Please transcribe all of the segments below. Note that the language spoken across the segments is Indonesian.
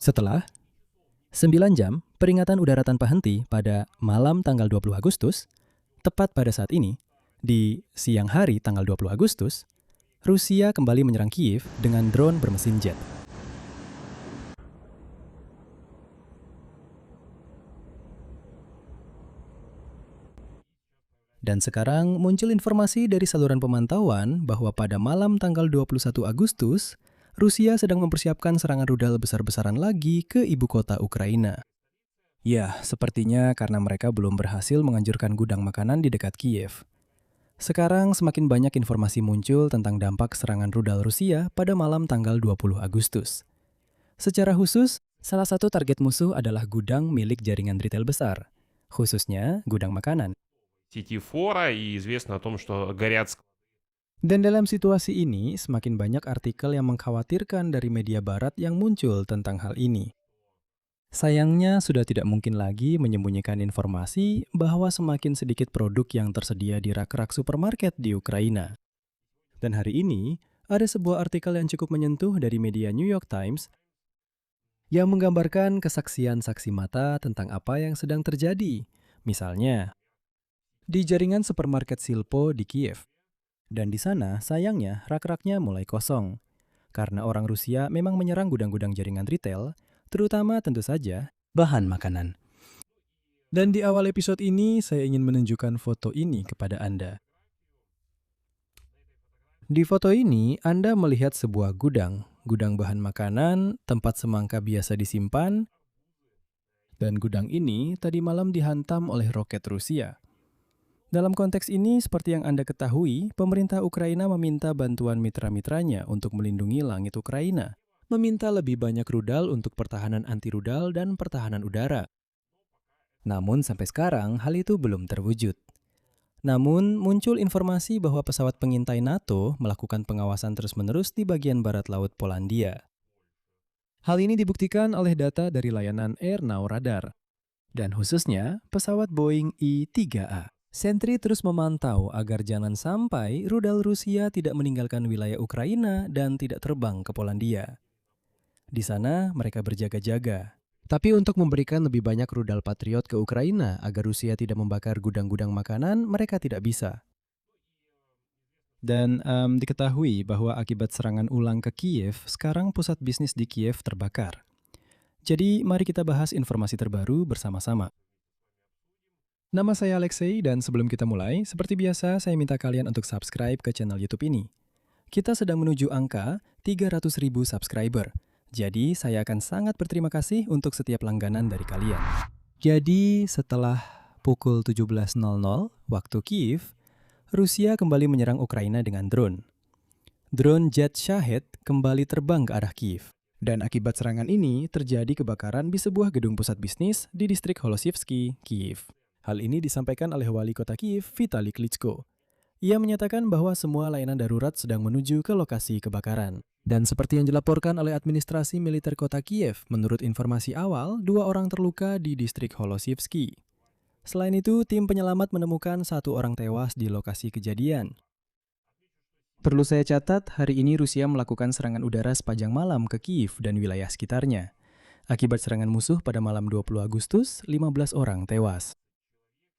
Setelah 9 jam peringatan udara tanpa henti pada malam tanggal 20 Agustus, tepat pada saat ini, di siang hari tanggal 20 Agustus, Rusia kembali menyerang Kiev dengan drone bermesin jet. Dan sekarang muncul informasi dari saluran pemantauan bahwa pada malam tanggal 21 Agustus, Rusia sedang mempersiapkan serangan rudal besar-besaran lagi ke ibu kota Ukraina. Ya, sepertinya karena mereka belum berhasil menghancurkan gudang makanan di dekat Kiev. Sekarang semakin banyak informasi muncul tentang dampak serangan rudal Rusia pada malam tanggal 20 Agustus. Secara khusus, salah satu target musuh adalah gudang milik jaringan retail besar, khususnya gudang makanan. Сети Фора, и известно о том, что горят. Dan dalam situasi ini, semakin banyak artikel yang mengkhawatirkan dari media barat yang muncul tentang hal ini. Sayangnya, sudah tidak mungkin lagi menyembunyikan informasi bahwa semakin sedikit produk yang tersedia di rak-rak supermarket di Ukraina. Dan hari ini, ada sebuah artikel yang cukup menyentuh dari media New York Times yang menggambarkan kesaksian saksi mata tentang apa yang sedang terjadi. Misalnya, di jaringan supermarket Silpo di Kiev. Dan di sana, sayangnya, rak-raknya mulai kosong. Karena orang Rusia memang menyerang gudang-gudang jaringan retail, terutama tentu saja bahan makanan. Dan di awal episode ini, saya ingin menunjukkan foto ini kepada Anda. Di foto ini, Anda melihat sebuah gudang bahan makanan, tempat semangka biasa disimpan, dan gudang ini tadi malam dihantam oleh roket Rusia. Dalam konteks ini, seperti yang Anda ketahui, pemerintah Ukraina meminta bantuan mitra-mitranya untuk melindungi langit Ukraina, meminta lebih banyak rudal untuk pertahanan anti-rudal dan pertahanan udara. Namun sampai sekarang, hal itu belum terwujud. Namun, muncul informasi bahwa pesawat pengintai NATO melakukan pengawasan terus-menerus di bagian barat laut Polandia. Hal ini dibuktikan oleh data dari layanan Air Now Radar, dan khususnya pesawat Boeing I-3A. Sentry terus memantau agar jangan sampai rudal Rusia tidak meninggalkan wilayah Ukraina dan tidak terbang ke Polandia. Di sana mereka berjaga-jaga. Tapi untuk memberikan lebih banyak rudal Patriot ke Ukraina agar Rusia tidak membakar gudang-gudang makanan, mereka tidak bisa. Dan diketahui bahwa akibat serangan ulang ke Kiev, sekarang pusat bisnis di Kiev terbakar. Jadi mari kita bahas informasi terbaru bersama-sama. Nama saya Alexei dan sebelum kita mulai, seperti biasa saya minta kalian untuk subscribe ke channel YouTube ini. Kita sedang menuju angka 300.000 subscriber. Jadi saya akan sangat berterima kasih untuk setiap langganan dari kalian. Jadi setelah pukul 17.00 waktu Kiev, Rusia kembali menyerang Ukraina dengan drone. Drone jet Shahed kembali terbang ke arah Kiev. Dan akibat serangan ini terjadi kebakaran di sebuah gedung pusat bisnis di distrik Holosivsky, Kiev. Hal ini disampaikan oleh wali kota Kiev, Vitali Klitschko. Ia menyatakan bahwa semua layanan darurat sedang menuju ke lokasi kebakaran. Dan seperti yang dilaporkan oleh administrasi militer kota Kiev, menurut informasi awal, 2 orang terluka di distrik Holosivsky. Selain itu, tim penyelamat menemukan 1 orang tewas di lokasi kejadian. Perlu saya catat, hari ini Rusia melakukan serangan udara sepanjang malam ke Kiev dan wilayah sekitarnya. Akibat serangan musuh pada malam 20 Agustus, 15 orang tewas.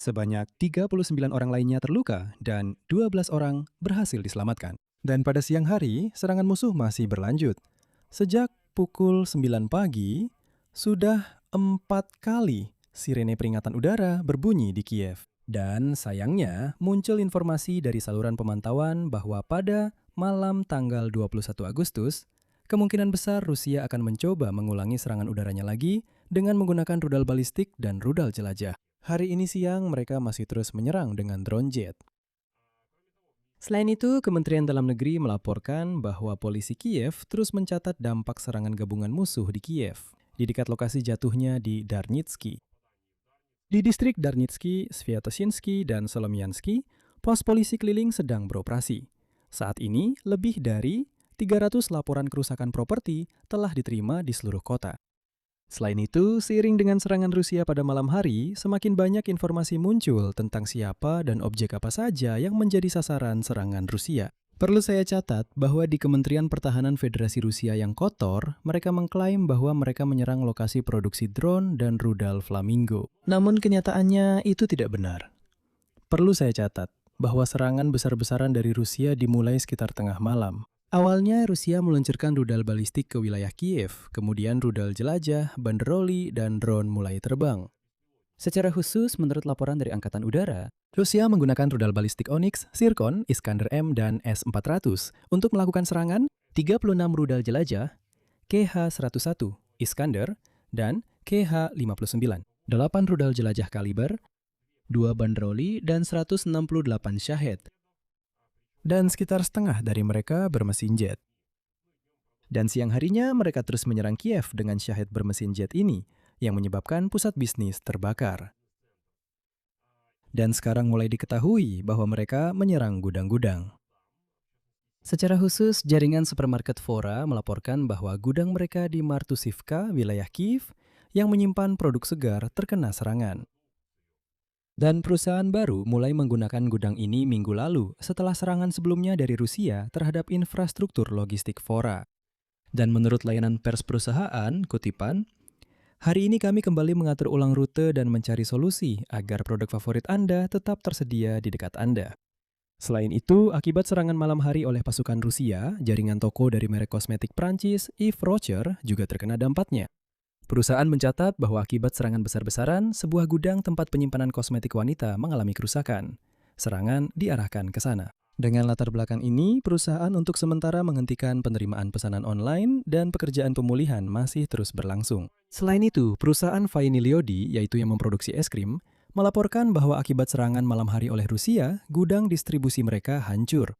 Sebanyak 39 orang lainnya terluka dan 12 orang berhasil diselamatkan. Dan pada siang hari, serangan musuh masih berlanjut. Sejak pukul 9 pagi, sudah 4 kali sirene peringatan udara berbunyi di Kiev. Dan sayangnya, muncul informasi dari saluran pemantauan bahwa pada malam tanggal 21 Agustus, kemungkinan besar Rusia akan mencoba mengulangi serangan udaranya lagi dengan menggunakan rudal balistik dan rudal jelajah. Hari ini siang mereka masih terus menyerang dengan drone jet. Selain itu, Kementerian Dalam Negeri melaporkan bahwa polisi Kiev terus mencatat dampak serangan gabungan musuh di Kiev, di dekat lokasi jatuhnya di Darnitsky. Di distrik Darnitsky, Sviatoshinsky, dan Solomiansky, pos polisi keliling sedang beroperasi. Saat ini, lebih dari 300 laporan kerusakan properti telah diterima di seluruh kota. Selain itu, seiring dengan serangan Rusia pada malam hari, semakin banyak informasi muncul tentang siapa dan objek apa saja yang menjadi sasaran serangan Rusia. Perlu saya catat bahwa di Kementerian Pertahanan Federasi Rusia yang kotor, mereka mengklaim bahwa mereka menyerang lokasi produksi drone dan rudal Flamingo. Namun kenyataannya itu tidak benar. Perlu saya catat bahwa serangan besar-besaran dari Rusia dimulai sekitar tengah malam. Awalnya Rusia meluncurkan rudal balistik ke wilayah Kiev, kemudian rudal jelajah, banderoli, dan drone mulai terbang. Secara khusus, menurut laporan dari Angkatan Udara, Rusia menggunakan rudal balistik Onyx, Zircon, Iskander-M, dan S-400 untuk melakukan serangan 36 rudal jelajah, KH-101, Iskander, dan KH-59, 8 rudal jelajah kaliber, 2 banderoli, dan 168 Shahed. Dan sekitar setengah dari mereka bermesin jet. Dan siang harinya mereka terus menyerang Kiev dengan Shahed bermesin jet ini, yang menyebabkan pusat bisnis terbakar. Dan sekarang mulai diketahui bahwa mereka menyerang gudang-gudang. Secara khusus, jaringan supermarket Fora melaporkan bahwa gudang mereka di Martusivka, wilayah Kiev, yang menyimpan produk segar terkena serangan. Dan perusahaan baru mulai menggunakan gudang ini minggu lalu setelah serangan sebelumnya dari Rusia terhadap infrastruktur logistik Fora. Dan menurut layanan pers perusahaan, kutipan, "Hari ini kami kembali mengatur ulang rute dan mencari solusi agar produk favorit Anda tetap tersedia di dekat Anda." Selain itu, akibat serangan malam hari oleh pasukan Rusia, jaringan toko dari merek kosmetik Prancis, Yves Rocher, juga terkena dampaknya. Perusahaan mencatat bahwa akibat serangan besar-besaran, sebuah gudang tempat penyimpanan kosmetik wanita mengalami kerusakan. Serangan diarahkan ke sana. Dengan latar belakang ini, perusahaan untuk sementara menghentikan penerimaan pesanan online dan pekerjaan pemulihan masih terus berlangsung. Selain itu, perusahaan Faini-Liodi, yaitu yang memproduksi es krim, melaporkan bahwa akibat serangan malam hari oleh Rusia, gudang distribusi mereka hancur.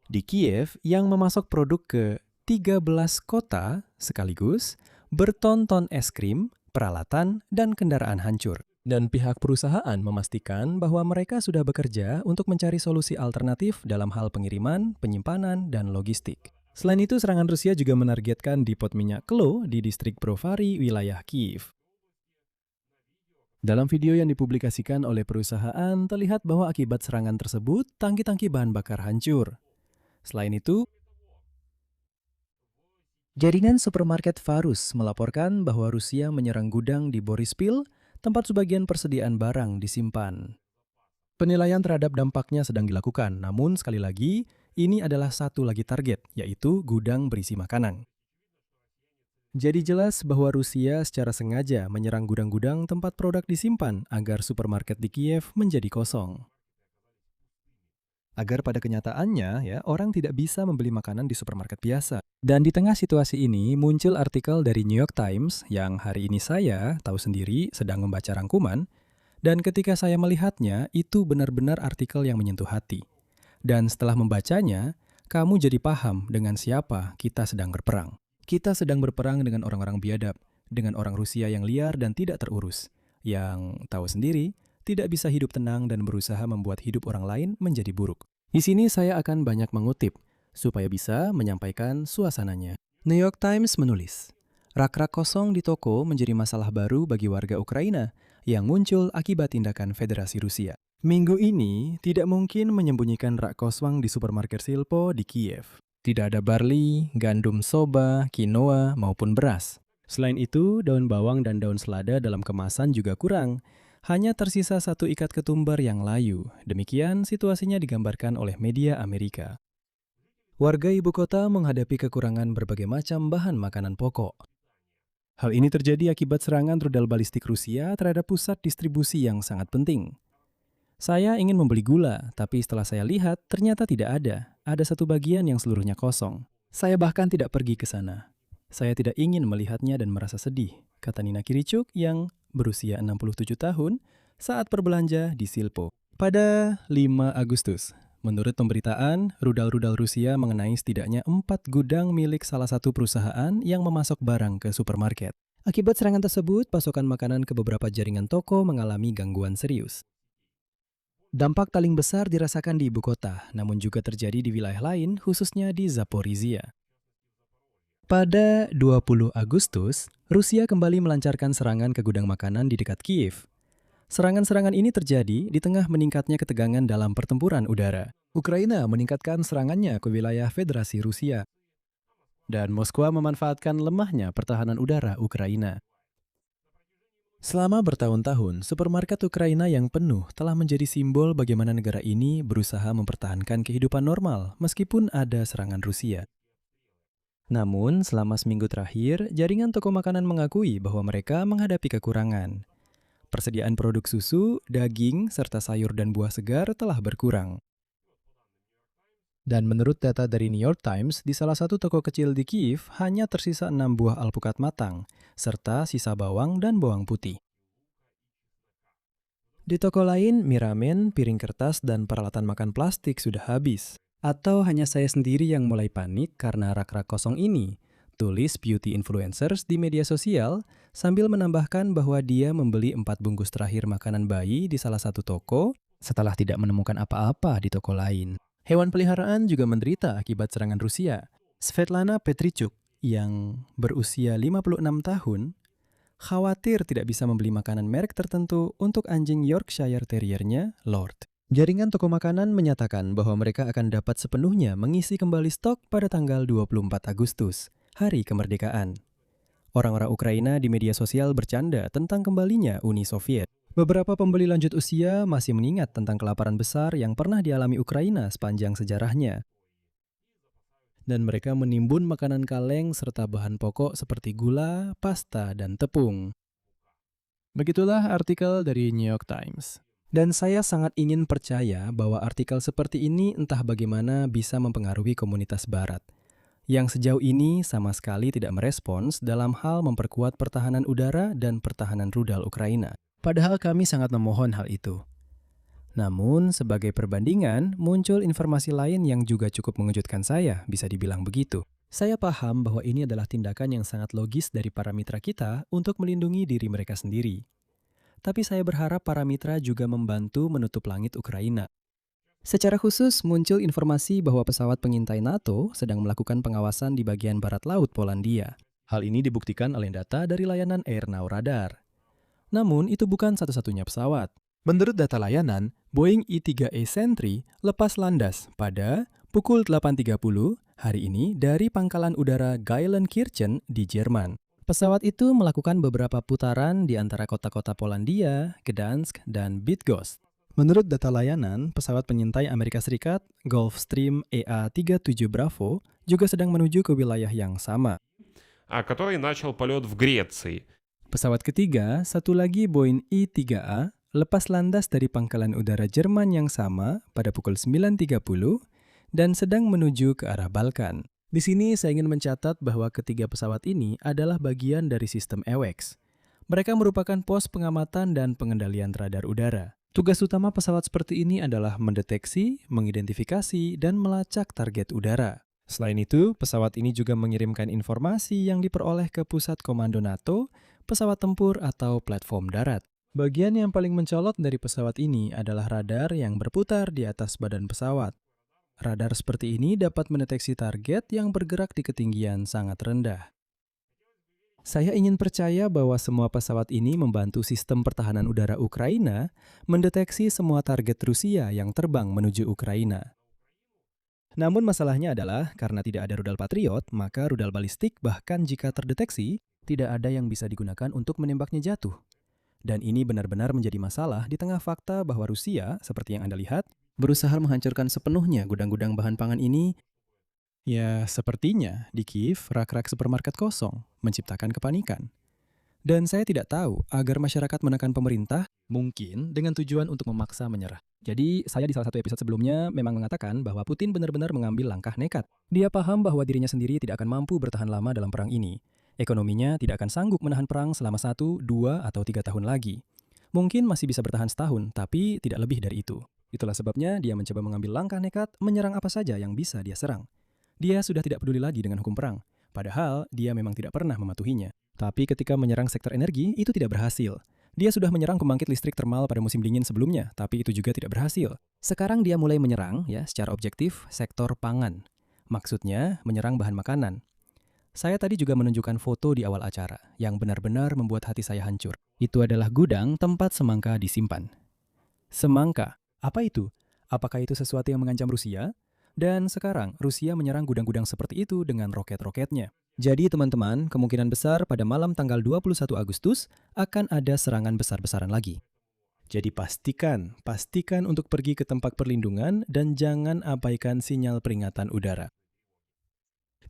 Di Kiev, yang memasok produk ke 13 kota sekaligus, berton-ton es krim, peralatan, dan kendaraan hancur. Dan pihak perusahaan memastikan bahwa mereka sudah bekerja untuk mencari solusi alternatif dalam hal pengiriman, penyimpanan, dan logistik. Selain itu, serangan Rusia juga menargetkan depot minyak Klo di distrik Brovary, wilayah Kiev. Dalam video yang dipublikasikan oleh perusahaan, terlihat bahwa akibat serangan tersebut, tangki-tangki bahan bakar hancur. Selain itu, jaringan supermarket Farus melaporkan bahwa Rusia menyerang gudang di Borispil, tempat sebagian persediaan barang disimpan. Penilaian terhadap dampaknya sedang dilakukan, namun sekali lagi, ini adalah satu lagi target, yaitu gudang berisi makanan. Jadi jelas bahwa Rusia secara sengaja menyerang gudang-gudang tempat produk disimpan agar supermarket di Kiev menjadi kosong. Agar pada kenyataannya, orang tidak bisa membeli makanan di supermarket biasa. Dan di tengah situasi ini, muncul artikel dari New York Times yang hari ini saya tahu sendiri sedang membaca rangkuman, dan ketika saya melihatnya, itu benar-benar artikel yang menyentuh hati. Dan setelah membacanya, kamu jadi paham dengan siapa kita sedang berperang. Kita sedang berperang dengan orang-orang biadab, dengan orang Rusia yang liar dan tidak terurus, yang tahu sendiri, tidak bisa hidup tenang dan berusaha membuat hidup orang lain menjadi buruk. Di sini saya akan banyak mengutip, supaya bisa menyampaikan suasananya. New York Times menulis, rak-rak kosong di toko menjadi masalah baru bagi warga Ukraina yang muncul akibat tindakan Federasi Rusia. Minggu ini tidak mungkin menyembunyikan rak kosong di supermarket Silpo di Kiev. Tidak ada barley, gandum soba, quinoa, maupun beras. Selain itu, daun bawang dan daun selada dalam kemasan juga kurang. Hanya tersisa satu ikat ketumbar yang layu. Demikian situasinya digambarkan oleh media Amerika. Warga ibu kota menghadapi kekurangan berbagai macam bahan makanan pokok. Hal ini terjadi akibat serangan rudal balistik Rusia terhadap pusat distribusi yang sangat penting. Saya ingin membeli gula, tapi setelah saya lihat, ternyata tidak ada. Ada satu bagian yang seluruhnya kosong. Saya bahkan tidak pergi ke sana. Saya tidak ingin melihatnya dan merasa sedih, kata Nina Kirichuk yang berusia 67 tahun saat berbelanja di Silpo. Pada 5 Agustus, menurut pemberitaan, rudal-rudal Rusia mengenai setidaknya 4 gudang milik salah satu perusahaan yang memasok barang ke supermarket. Akibat serangan tersebut, pasokan makanan ke beberapa jaringan toko mengalami gangguan serius. Dampak paling besar dirasakan di ibu kota, namun juga terjadi di wilayah lain, khususnya di Zaporizhia. Pada 20 Agustus, Rusia kembali melancarkan serangan ke gudang makanan di dekat Kiev. Serangan-serangan ini terjadi di tengah meningkatnya ketegangan dalam pertempuran udara. Ukraina meningkatkan serangannya ke wilayah Federasi Rusia. Dan Moskwa memanfaatkan lemahnya pertahanan udara Ukraina. Selama bertahun-tahun, supermarket Ukraina yang penuh telah menjadi simbol bagaimana negara ini berusaha mempertahankan kehidupan normal meskipun ada serangan Rusia. Namun, selama seminggu terakhir, jaringan toko makanan mengakui bahwa mereka menghadapi kekurangan. Persediaan produk susu, daging, serta sayur dan buah segar telah berkurang. Dan menurut data dari New York Times, di salah satu toko kecil di Kiev hanya tersisa 6 buah alpukat matang, serta sisa bawang dan bawang putih. Di toko lain, mie ramen, piring kertas, dan peralatan makan plastik sudah habis. Atau hanya saya sendiri yang mulai panik karena rak-rak kosong ini? Tulis beauty influencers di media sosial sambil menambahkan bahwa dia membeli 4 bungkus terakhir makanan bayi di salah satu toko setelah tidak menemukan apa-apa di toko lain. Hewan peliharaan juga menderita akibat serangan Rusia. Svetlana Petrichuk yang berusia 56 tahun khawatir tidak bisa membeli makanan merek tertentu untuk anjing Yorkshire Terriernya, Lord. Jaringan toko makanan menyatakan bahwa mereka akan dapat sepenuhnya mengisi kembali stok pada tanggal 24 Agustus, hari kemerdekaan. Orang-orang Ukraina di media sosial bercanda tentang kembalinya Uni Soviet. Beberapa pembeli lanjut usia masih mengingat tentang kelaparan besar yang pernah dialami Ukraina sepanjang sejarahnya. Dan mereka menimbun makanan kaleng serta bahan pokok seperti gula, pasta, dan tepung. Begitulah artikel dari New York Times. Dan saya sangat ingin percaya bahwa artikel seperti ini entah bagaimana bisa mempengaruhi komunitas Barat, yang sejauh ini sama sekali tidak merespons dalam hal memperkuat pertahanan udara dan pertahanan rudal Ukraina. Padahal kami sangat memohon hal itu. Namun, sebagai perbandingan, muncul informasi lain yang juga cukup mengejutkan saya, bisa dibilang begitu. Saya paham bahwa ini adalah tindakan yang sangat logis dari para mitra kita untuk melindungi diri mereka sendiri. Tapi saya berharap para mitra juga membantu menutup langit Ukraina. Secara khusus, muncul informasi bahwa pesawat pengintai NATO sedang melakukan pengawasan di bagian barat laut Polandia. Hal ini dibuktikan oleh data dari layanan Air Now Radar. Namun, itu bukan satu-satunya pesawat. Menurut data layanan, Boeing E-3A Sentry lepas landas pada pukul 8.30 hari ini dari pangkalan udara Geilenkirchen di Jerman. Pesawat itu melakukan beberapa putaran di antara kota-kota Polandia, Gdansk, dan Bydgoszcz. Menurut data layanan, pesawat penyintai Amerika Serikat Gulfstream EA-37 Bravo juga sedang menuju ke wilayah yang sama. который начал полет в Греции. Pesawat ketiga, satu lagi Boeing E-3A, lepas landas dari pangkalan udara Jerman yang sama pada pukul 9.30 dan sedang menuju ke arah Balkan. Di sini saya ingin mencatat bahwa ketiga pesawat ini adalah bagian dari sistem AWACS. Mereka merupakan pos pengamatan dan pengendalian radar udara. Tugas utama pesawat seperti ini adalah mendeteksi, mengidentifikasi, dan melacak target udara. Selain itu, pesawat ini juga mengirimkan informasi yang diperoleh ke pusat komando NATO, pesawat tempur, atau platform darat. Bagian yang paling mencolok dari pesawat ini adalah radar yang berputar di atas badan pesawat. Radar seperti ini dapat mendeteksi target yang bergerak di ketinggian sangat rendah. Saya ingin percaya bahwa semua pesawat ini membantu sistem pertahanan udara Ukraina mendeteksi semua target Rusia yang terbang menuju Ukraina. Namun masalahnya adalah karena tidak ada rudal Patriot, maka rudal balistik bahkan jika terdeteksi, tidak ada yang bisa digunakan untuk menembaknya jatuh. Dan ini benar-benar menjadi masalah di tengah fakta bahwa Rusia, seperti yang Anda lihat, berusaha menghancurkan sepenuhnya gudang-gudang bahan pangan ini. Ya, sepertinya di Kiev rak-rak supermarket kosong, menciptakan kepanikan. Dan saya tidak tahu agar masyarakat menekan pemerintah, mungkin dengan tujuan untuk memaksa menyerah. Jadi, saya di salah satu episode sebelumnya memang mengatakan bahwa Putin benar-benar mengambil langkah nekat. Dia paham bahwa dirinya sendiri tidak akan mampu bertahan lama dalam perang ini. Ekonominya tidak akan sanggup menahan perang selama 1, 2, atau 3 tahun lagi. Mungkin masih bisa bertahan setahun, tapi tidak lebih dari itu. Itulah sebabnya dia mencoba mengambil langkah nekat menyerang apa saja yang bisa dia serang. Dia sudah tidak peduli lagi dengan hukum perang, padahal dia memang tidak pernah mematuhinya. Tapi ketika menyerang sektor energi, itu tidak berhasil. Dia sudah menyerang pembangkit listrik termal pada musim dingin sebelumnya, tapi itu juga tidak berhasil. Sekarang dia mulai menyerang, secara objektif, sektor pangan. Maksudnya, menyerang bahan makanan. Saya tadi juga menunjukkan foto di awal acara yang benar-benar membuat hati saya hancur. Itu adalah gudang tempat semangka disimpan. Semangka, apa itu? Apakah itu sesuatu yang mengancam Rusia? Dan sekarang Rusia menyerang gudang-gudang seperti itu dengan roket-roketnya. Jadi teman-teman, kemungkinan besar pada malam tanggal 21 Agustus akan ada serangan besar-besaran lagi. Jadi pastikan untuk pergi ke tempat perlindungan dan jangan abaikan sinyal peringatan udara.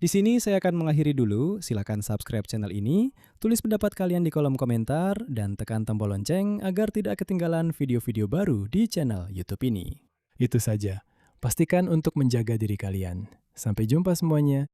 Di sini saya akan mengakhiri dulu. Silakan subscribe channel ini, tulis pendapat kalian di kolom komentar, dan tekan tombol lonceng agar tidak ketinggalan video-video baru di channel YouTube ini. Itu saja. Pastikan untuk menjaga diri kalian. Sampai jumpa semuanya.